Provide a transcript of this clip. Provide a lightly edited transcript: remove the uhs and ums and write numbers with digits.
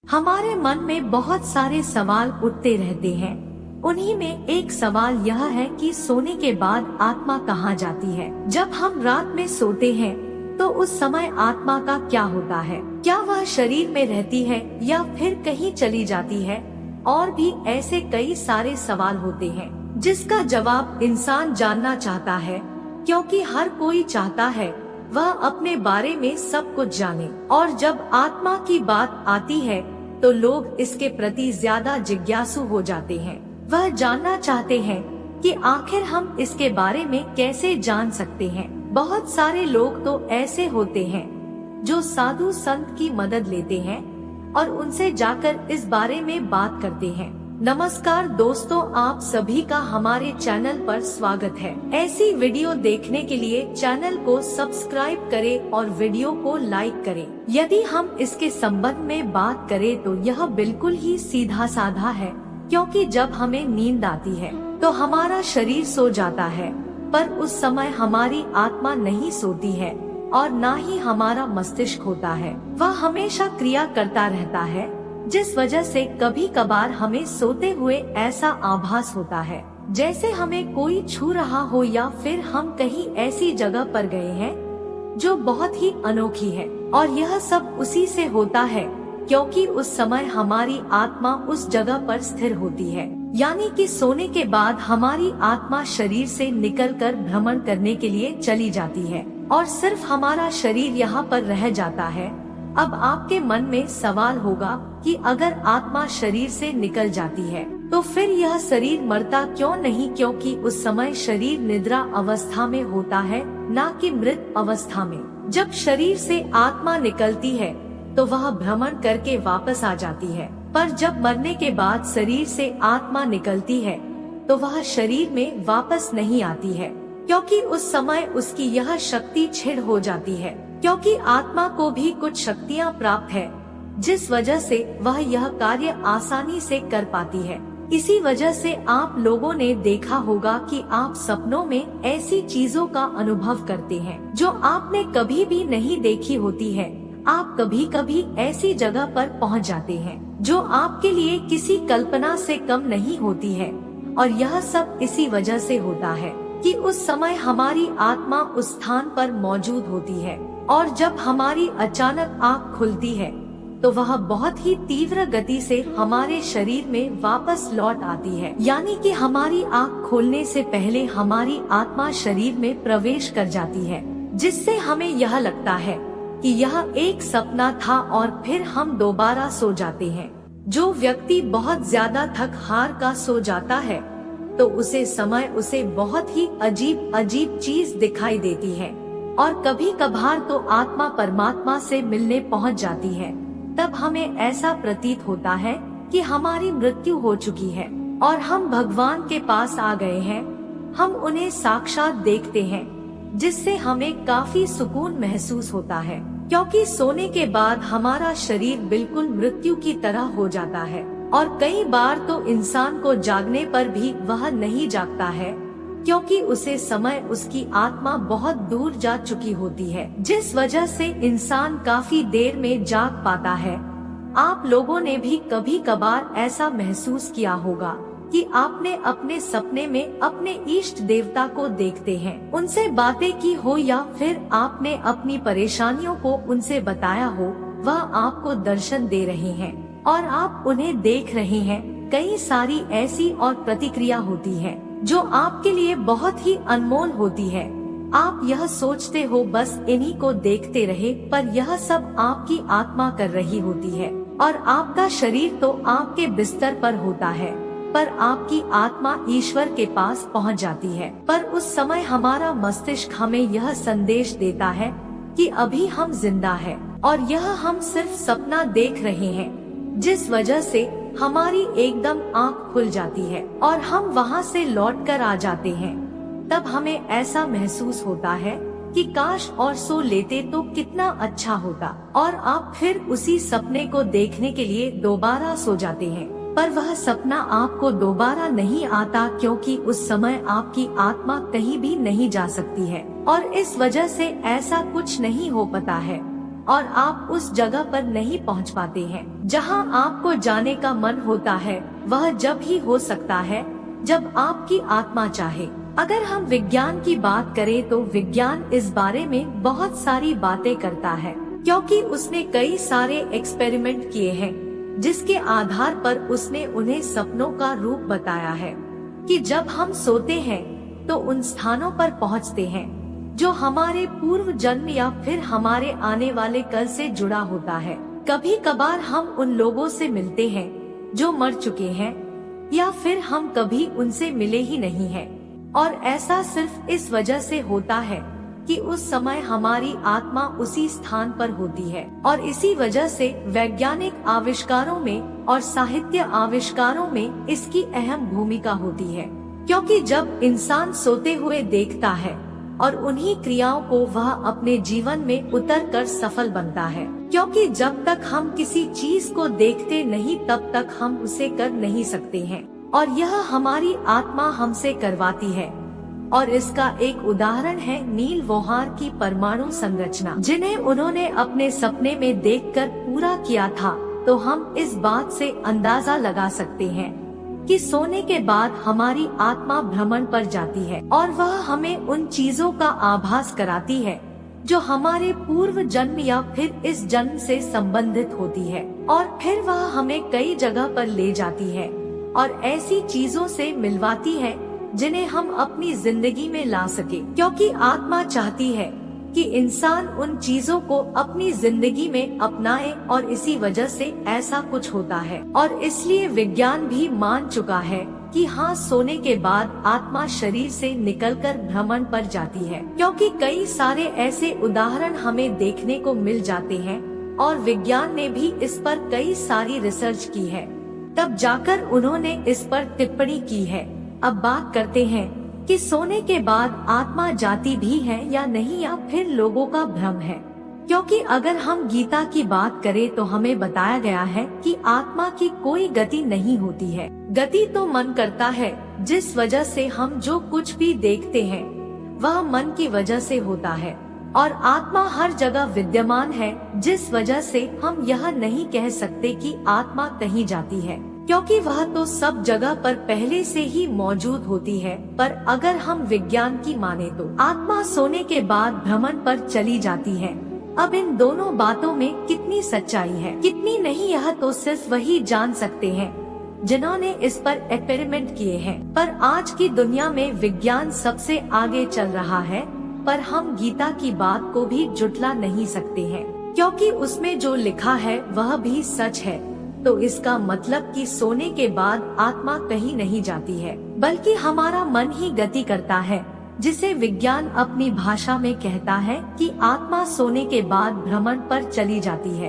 हमारे मन में बहुत सारे सवाल उठते रहते हैं। उन्हीं में एक सवाल यह है कि सोने के बाद आत्मा कहाँ जाती है। जब हम रात में सोते हैं तो उस समय आत्मा का क्या होता है? क्या वह शरीर में रहती है या फिर कहीं चली जाती है? और भी ऐसे कई सारे सवाल होते हैं जिसका जवाब इंसान जानना चाहता है, क्योंकि हर कोई चाहता है वह अपने बारे में सब कुछ जाने। और जब आत्मा की बात आती है तो लोग इसके प्रति ज्यादा जिज्ञासु हो जाते हैं। वह जानना चाहते हैं कि आखिर हम इसके बारे में कैसे जान सकते हैं। बहुत सारे लोग तो ऐसे होते हैं जो साधु संत की मदद लेते हैं और उनसे जाकर इस बारे में बात करते हैं। नमस्कार दोस्तों, आप सभी का हमारे चैनल पर स्वागत है। ऐसी वीडियो देखने के लिए चैनल को सब्सक्राइब करें और वीडियो को लाइक करें। यदि हम इसके संबंध में बात करें तो यह बिल्कुल ही सीधा साधा है, क्योंकि जब हमें नींद आती है तो हमारा शरीर सो जाता है, पर उस समय हमारी आत्मा नहीं सोती है और ना ही हमारा मस्तिष्क होता है। वह हमेशा क्रिया करता रहता है, जिस वजह से कभी कभार हमें सोते हुए ऐसा आभास होता है जैसे हमें कोई छू रहा हो, या फिर हम कहीं ऐसी जगह पर गए हैं जो बहुत ही अनोखी है। और यह सब उसी से होता है क्योंकि उस समय हमारी आत्मा उस जगह पर स्थिर होती है। यानी कि सोने के बाद हमारी आत्मा शरीर से निकलकर भ्रमण करने के लिए चली जाती है और सिर्फ हमारा शरीर यहाँ पर रह जाता है। अब आपके मन में सवाल होगा कि अगर आत्मा शरीर से निकल जाती है तो फिर यह शरीर मरता क्यों नहीं? क्योंकि उस समय शरीर निद्रा अवस्था में होता है, ना कि मृत अवस्था में। जब शरीर से आत्मा निकलती है तो वह भ्रमण करके वापस आ जाती है, पर जब मरने के बाद शरीर से आत्मा निकलती है तो वह शरीर में वापस नहीं आती है, क्योंकि उस समय उसकी यह शक्ति क्षीण हो जाती है। क्योंकि आत्मा को भी कुछ शक्तियाँ प्राप्त है, जिस वजह से वह यह कार्य आसानी से कर पाती है। इसी वजह से आप लोगों ने देखा होगा कि आप सपनों में ऐसी चीजों का अनुभव करते हैं जो आपने कभी भी नहीं देखी होती है। आप कभी कभी ऐसी जगह पर पहुंच जाते हैं जो आपके लिए किसी कल्पना से कम नहीं होती है। और यह सब इसी वजह से होता है कि उस समय हमारी आत्मा उस स्थान पर मौजूद होती है, और जब हमारी अचानक आँख खुलती है तो वह बहुत ही तीव्र गति से हमारे शरीर में वापस लौट आती है। यानी कि हमारी आँख खोलने से पहले हमारी आत्मा शरीर में प्रवेश कर जाती है, जिससे हमें यह लगता है कि यह एक सपना था और फिर हम दोबारा सो जाते हैं। जो व्यक्ति बहुत ज्यादा थक हार का सो जाता है तो उसे बहुत ही अजीब अजीब चीज दिखाई देती है, और कभी कभार तो आत्मा परमात्मा से मिलने पहुंच जाती है। तब हमें ऐसा प्रतीत होता है कि हमारी मृत्यु हो चुकी है और हम भगवान के पास आ गए हैं। हम उन्हें साक्षात देखते हैं, जिससे हमें काफी सुकून महसूस होता है, क्योंकि सोने के बाद हमारा शरीर बिल्कुल मृत्यु की तरह हो जाता है। और कई बार तो इंसान को जागने पर भी वह नहीं जागता है, क्योंकि उसे समय उसकी आत्मा बहुत दूर जा चुकी होती है, जिस वजह से इंसान काफी देर में जाग पाता है। आप लोगों ने भी कभी कभार ऐसा महसूस किया होगा कि आपने अपने सपने में अपने इष्ट देवता को देखते हैं, उनसे बातें की हो, या फिर आपने अपनी परेशानियों को उनसे बताया हो। वह आपको दर्शन दे रहे हैं और आप उन्हें देख रहे हैं। कई सारी ऐसी और प्रतिक्रिया होती है जो आपके लिए बहुत ही अनमोल होती है। आप यह सोचते हो बस इन्हीं को देखते रहे, पर यह सब आपकी आत्मा कर रही होती है। और आपका शरीर तो आपके बिस्तर पर होता है, पर आपकी आत्मा ईश्वर के पास पहुंच जाती है। पर उस समय हमारा मस्तिष्क हमें यह संदेश देता है कि अभी हम जिंदा हैं और यह हम सिर्फ सपना देख रहे हैं, जिस वजह से हमारी एकदम आँख खुल जाती है और हम वहाँ से लौटकर आ जाते हैं। तब हमें ऐसा महसूस होता है कि काश और सो लेते तो कितना अच्छा होता, और आप फिर उसी सपने को देखने के लिए दोबारा सो जाते हैं। पर वह सपना आपको दोबारा नहीं आता, क्योंकि उस समय आपकी आत्मा कहीं भी नहीं जा सकती है और इस वजह से ऐसा कुछ नहीं हो पाता है। और आप उस जगह पर नहीं पहुंच पाते हैं जहां आपको जाने का मन होता है। वह जब ही हो सकता है जब आपकी आत्मा चाहे। अगर हम विज्ञान की बात करें तो विज्ञान इस बारे में बहुत सारी बातें करता है, क्योंकि उसने कई सारे एक्सपेरिमेंट किए हैं जिसके आधार पर उसने उन्हें सपनों का रूप बताया है कि जब हम सोते हैं तो उन स्थानों पर पहुंचते हैं जो हमारे पूर्व जन्म या फिर हमारे आने वाले कल से जुड़ा होता है। कभी कभार हम उन लोगों से मिलते हैं जो मर चुके हैं या फिर हम कभी उनसे मिले ही नहीं हैं, और ऐसा सिर्फ इस वजह से होता है कि उस समय हमारी आत्मा उसी स्थान पर होती है। और इसी वजह से वैज्ञानिक आविष्कारों में और साहित्य आविष्कारों में इसकी अहम भूमिका होती है, क्योंकि जब इंसान सोते हुए देखता है और उन्हीं क्रियाओं को वह अपने जीवन में उतर कर सफल बनता है, क्योंकि जब तक हम किसी चीज को देखते नहीं तब तक हम उसे कर नहीं सकते हैं, और यह हमारी आत्मा हमसे करवाती है। और इसका एक उदाहरण है नील बोहर की परमाणु संरचना, जिन्हें उन्होंने अपने सपने में देखकर पूरा किया था। तो हम इस बात से अंदाजा लगा सकते हैं कि सोने के बाद हमारी आत्मा भ्रमण पर जाती है और वह हमें उन चीजों का आभास कराती है जो हमारे पूर्व जन्म या फिर इस जन्म से संबंधित होती है, और फिर वह हमें कई जगह पर ले जाती है और ऐसी चीजों से मिलवाती है जिन्हें हम अपनी जिंदगी में ला सके, क्योंकि आत्मा चाहती है कि इंसान उन चीजों को अपनी जिंदगी में अपनाए, और इसी वजह से ऐसा कुछ होता है। और इसलिए विज्ञान भी मान चुका है कि हाँ, सोने के बाद आत्मा शरीर से निकलकर भ्रमण पर जाती है, क्योंकि कई सारे ऐसे उदाहरण हमें देखने को मिल जाते हैं और विज्ञान ने भी इस पर कई सारी रिसर्च की है, तब जाकर उन्होंने इस पर टिप्पणी की है। अब बात करते हैं कि सोने के बाद आत्मा जाती भी है या नहीं, या फिर लोगों का भ्रम है। क्योंकि अगर हम गीता की बात करें तो हमें बताया गया है कि आत्मा की कोई गति नहीं होती है। गति तो मन करता है, जिस वजह से हम जो कुछ भी देखते हैं वह मन की वजह से होता है, और आत्मा हर जगह विद्यमान है, जिस वजह से हम यह नहीं कह सकते कि आत्मा कहीं जाती है, क्योंकि वह तो सब जगह पर पहले से ही मौजूद होती है। पर अगर हम विज्ञान की माने तो आत्मा सोने के बाद भ्रमण पर चली जाती है। अब इन दोनों बातों में कितनी सच्चाई है कितनी नहीं, यह तो सिर्फ वही जान सकते हैं जिन्होंने इस पर एक्सपेरिमेंट किए हैं। पर आज की दुनिया में विज्ञान सबसे आगे चल रहा है, पर हम गीता की बात को भी जुटला नहीं सकते हैं, क्योंकि उसमें जो लिखा है वह भी सच है। तो इसका मतलब कि सोने के बाद आत्मा कहीं नहीं जाती है, बल्कि हमारा मन ही गति करता है, जिसे विज्ञान अपनी भाषा में कहता है कि आत्मा सोने के बाद भ्रमण पर चली जाती है।